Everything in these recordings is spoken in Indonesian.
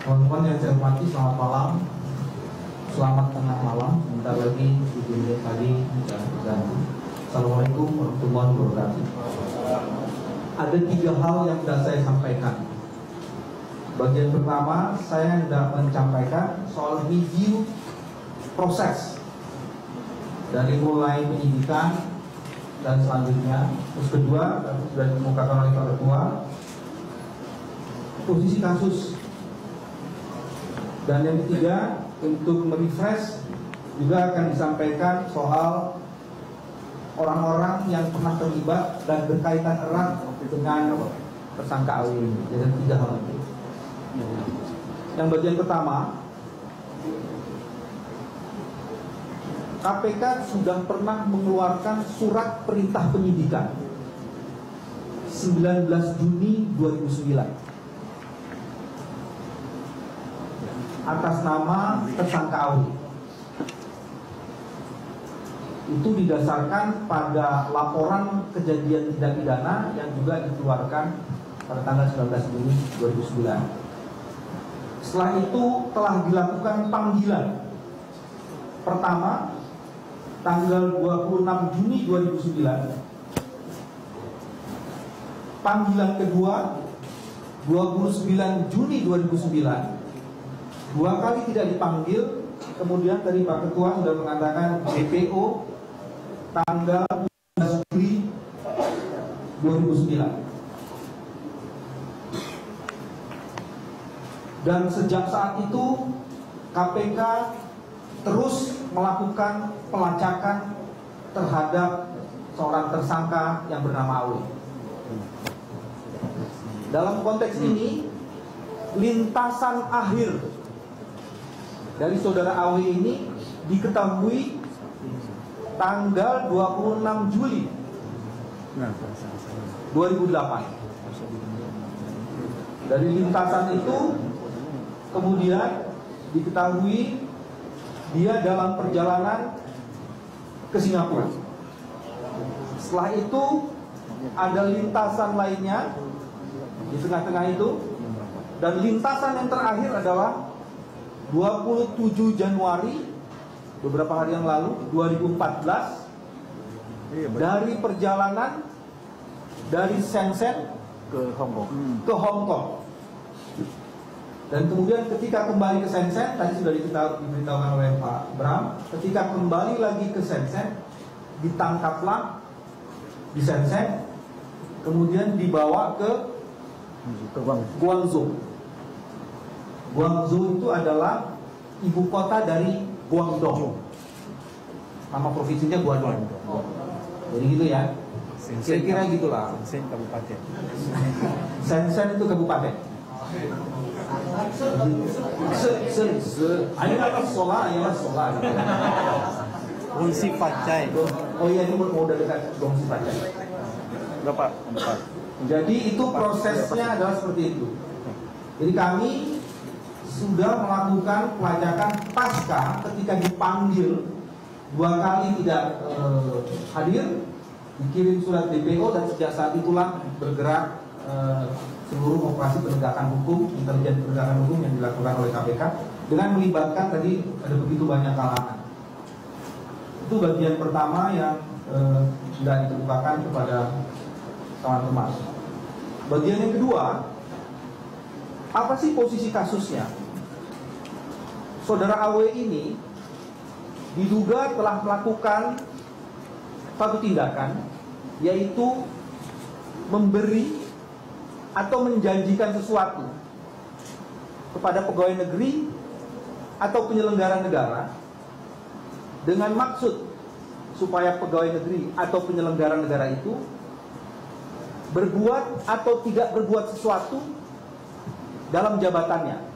Teman-teman yang saya hormati, selamat malam, selamat tengah malam. Sebentar lagi 7 menit tadi sudah berganti. Assalamualaikum warahmatullahi wabarakatuh. Ada 3 hal yang sudah saya sampaikan. Bagian pertama, saya hendak menyampaikan soal review proses dari mulai penyidikan dan selanjutnya. Terus kedua, sudah dikemukakan oleh Pak Ketua, posisi kasus. Dan yang ketiga, untuk merefresh juga akan disampaikan soal orang-orang yang pernah terlibat dan berkaitan erat dengan tersangka AW ini. Jadi 3 hal itu. Yang bagian pertama, KPK sudah pernah mengeluarkan surat perintah penyidikan 19 Juni 2009 atas nama tersangka AW. Itu didasarkan pada laporan kejadian tindak pidana yang juga dikeluarkan pada tanggal 19 Juni 2009. Setelah itu telah dilakukan panggilan pertama tanggal 26 Juni 2009, panggilan kedua 29 Juni 2009, 2 kali tidak dipanggil. Kemudian tadi Pak Ketua sudah mengatakan DPO tanggal 12 Juli 2009. Dan sejak saat itu KPK terus melakukan pelacakan terhadap seorang tersangka yang bernama AW. Dalam konteks ini, lintasan akhir dari saudara AW ini diketahui tanggal 26 Juli 2008. Dari lintasan itu kemudian diketahui dia dalam perjalanan ke Singapura. Setelah itu ada lintasan lainnya di tengah-tengah itu, dan lintasan yang terakhir adalah 27 Januari beberapa hari yang lalu 2014 dari perjalanan dari Shenzhen ke Hong Kong. Dan kemudian ketika kembali ke Shenzhen, tadi sudah diberitahukan oleh Pak Bram, ketika kembali lagi ke Shenzhen, ditangkaplah di Shenzhen, kemudian dibawa ke Guangzhou. Guangzhou itu adalah ibu kota dari Guangdong. Nama provinsinya Guangdong. Jadi gitu ya. Kira-kira gitulah. Shenzhen kabupaten. Shenzhen itu kabupaten. Ayalah sola. Gongsi Pacai. Oh iya, ini mau udah dekat Gongsi Pacai. Berapa? 4. Jadi itu prosesnya adalah seperti itu. Jadi kami sudah melakukan pelacakan pasca ketika dipanggil 2 kali tidak hadir, dikirim surat DPO, dan sejak saat itulah bergerak seluruh operasi penegakan hukum, intelijen penegakan hukum yang dilakukan oleh KPK dengan melibatkan tadi ada begitu banyak kalangan. Itu bagian pertama yang sudah dikemukakan kepada teman-teman. Bagian yang kedua, apa sih posisi kasusnya? Saudara AW ini diduga telah melakukan satu tindakan, yaitu memberi atau menjanjikan sesuatu kepada pegawai negeri atau penyelenggara negara dengan maksud supaya pegawai negeri atau penyelenggara negara itu berbuat atau tidak berbuat sesuatu dalam jabatannya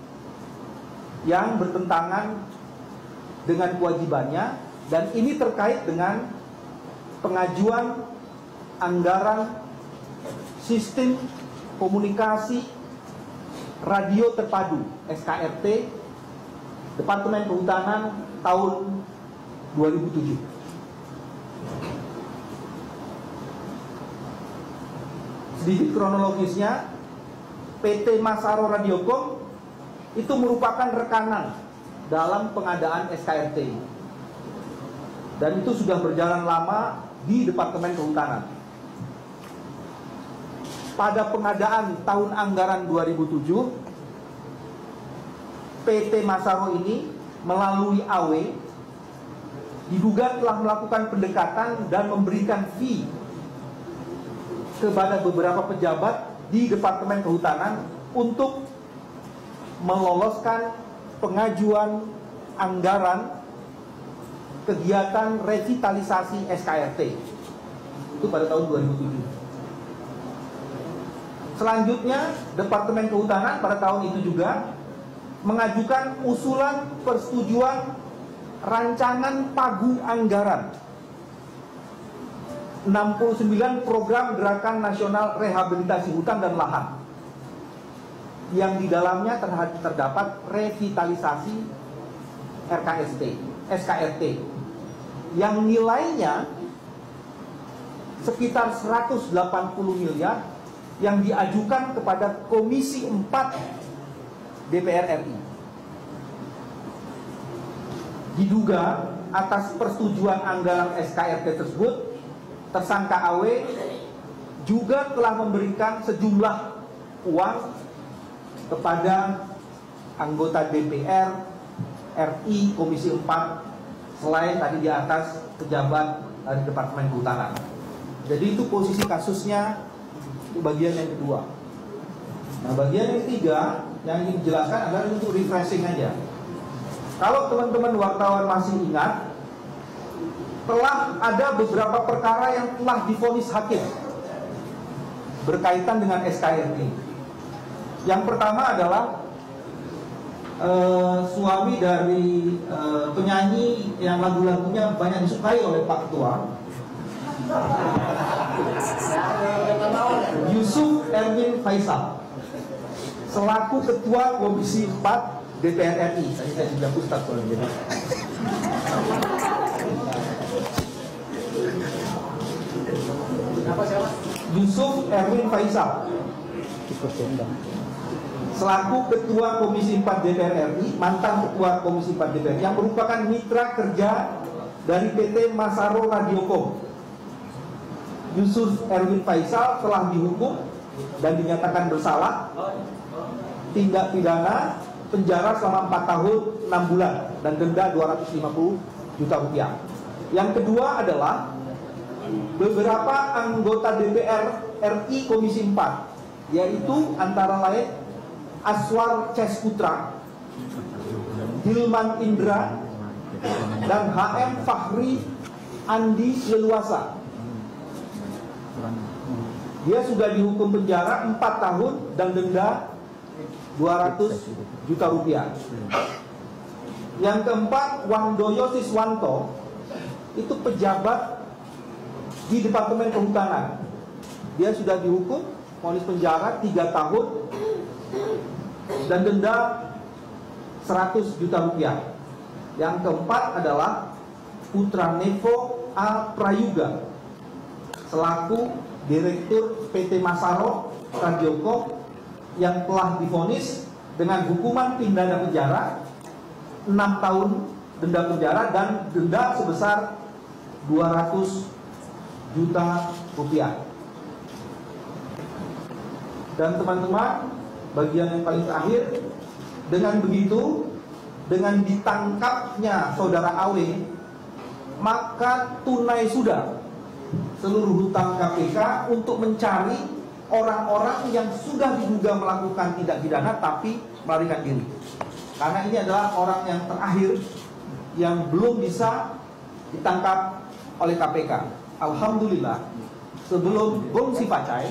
yang bertentangan dengan kewajibannya, dan ini terkait dengan pengajuan anggaran sistem komunikasi radio terpadu SKRT Departemen Kehutanan tahun 2007. Sedikit kronologisnya, PT Masaro Radiocom itu merupakan rekanan dalam pengadaan SKRT. Dan itu sudah berjalan lama di Departemen Kehutanan. Pada pengadaan tahun anggaran 2007, PT Masaro ini melalui AW diduga telah melakukan pendekatan dan memberikan fee kepada beberapa pejabat di Departemen Kehutanan untuk meloloskan pengajuan anggaran kegiatan revitalisasi SKRT. Itu pada tahun 2007. Selanjutnya, Departemen Kehutanan pada tahun itu juga mengajukan usulan persetujuan rancangan pagu anggaran 69 program Gerakan Nasional Rehabilitasi Hutan dan Lahan, yang di dalamnya terdapat revitalisasi SKRT yang nilainya sekitar 180 miliar yang diajukan kepada Komisi 4 DPR RI. Diduga atas persetujuan anggaran SKRT tersebut, tersangka AW juga telah memberikan sejumlah uang kepada anggota DPR RI Komisi 4 selain tadi di atas pejabat dari Departemen Kehutanan. Jadi itu posisi kasusnya. Itu bagian yang kedua. Nah, bagian yang ketiga yang ingin dijelaskan adalah untuk refreshing aja. Kalau teman-teman wartawan masih ingat, telah ada beberapa perkara yang telah divonis hakim berkaitan dengan SKRT. Yang pertama adalah suami dari penyanyi yang lagu-lagunya banyak disukai oleh Pak Ketua, Yusuf Erwin Faisal, selaku Ketua Komisi 4 DPR RI. Tadi saya sudah Ustaz soalnya. Yusuf Erwin Faisal selaku Ketua Komisi 4 DPR RI, mantan Ketua Komisi 4 DPR, yang merupakan mitra kerja dari PT Masaro Radiocom. Yusuf Erwin Faisal telah dihukum dan dinyatakan bersalah tindak pidana penjara selama 4 tahun 6 bulan dan denda 250 juta rupiah. Yang kedua adalah beberapa anggota DPR RI Komisi 4, yaitu antara lain Aswar Cesputra, Hilman Indra, dan HM Fahri Andi Leluasa. Dia sudah dihukum penjara 4 tahun dan denda 200 juta rupiah. Yang keempat, Wandoyo Siswanto, itu pejabat di Departemen Kehutanan. Dia sudah dihukum vonis penjara 3 tahun dan denda 100 juta rupiah. Yang keempat adalah Putra Nevo A. Prayuga, selaku Direktur PT Masaro Radiocom, yang telah divonis dengan hukuman pidana penjara 6 tahun denda penjara dan denda sebesar 200 juta rupiah. Dan teman-teman, bagian yang paling terakhir, dengan begitu, dengan ditangkapnya saudara AW, maka tunai sudah seluruh hutang KPK untuk mencari orang-orang yang sudah diduga melakukan tindak pidana tapi melarikan diri. Karena ini adalah orang yang terakhir yang belum bisa ditangkap oleh KPK. Alhamdulillah, sebelum Gong Si Pacai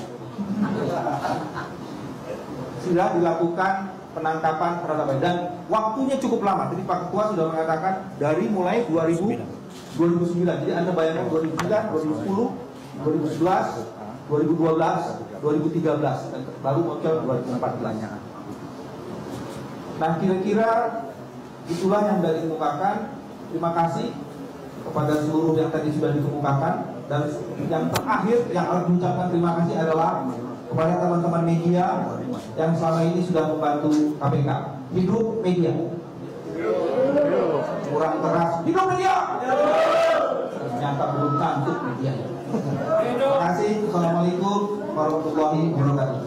sudah dilakukan penangkapan terhadap, dan waktunya cukup lama. Jadi Pak Ketua sudah mengatakan dari mulai 2009. Jadi Anda bayangkan 2009, 2010, 2011, 2012, 2013, baru muncul 2014. Nah, kira-kira itulah yang dari dikemukakan. Terima kasih kepada seluruh yang tadi sudah dikemukakan. Dan yang terakhir yang harus mengucapkan terima kasih adalah kepada teman-teman media yang selama ini sudah membantu KPK. Hidup media. Kurang keras. Hidup media. Ternyata belum ngantuk media. Terima kasih. Assalamualaikum warahmatullahi wabarakatuh.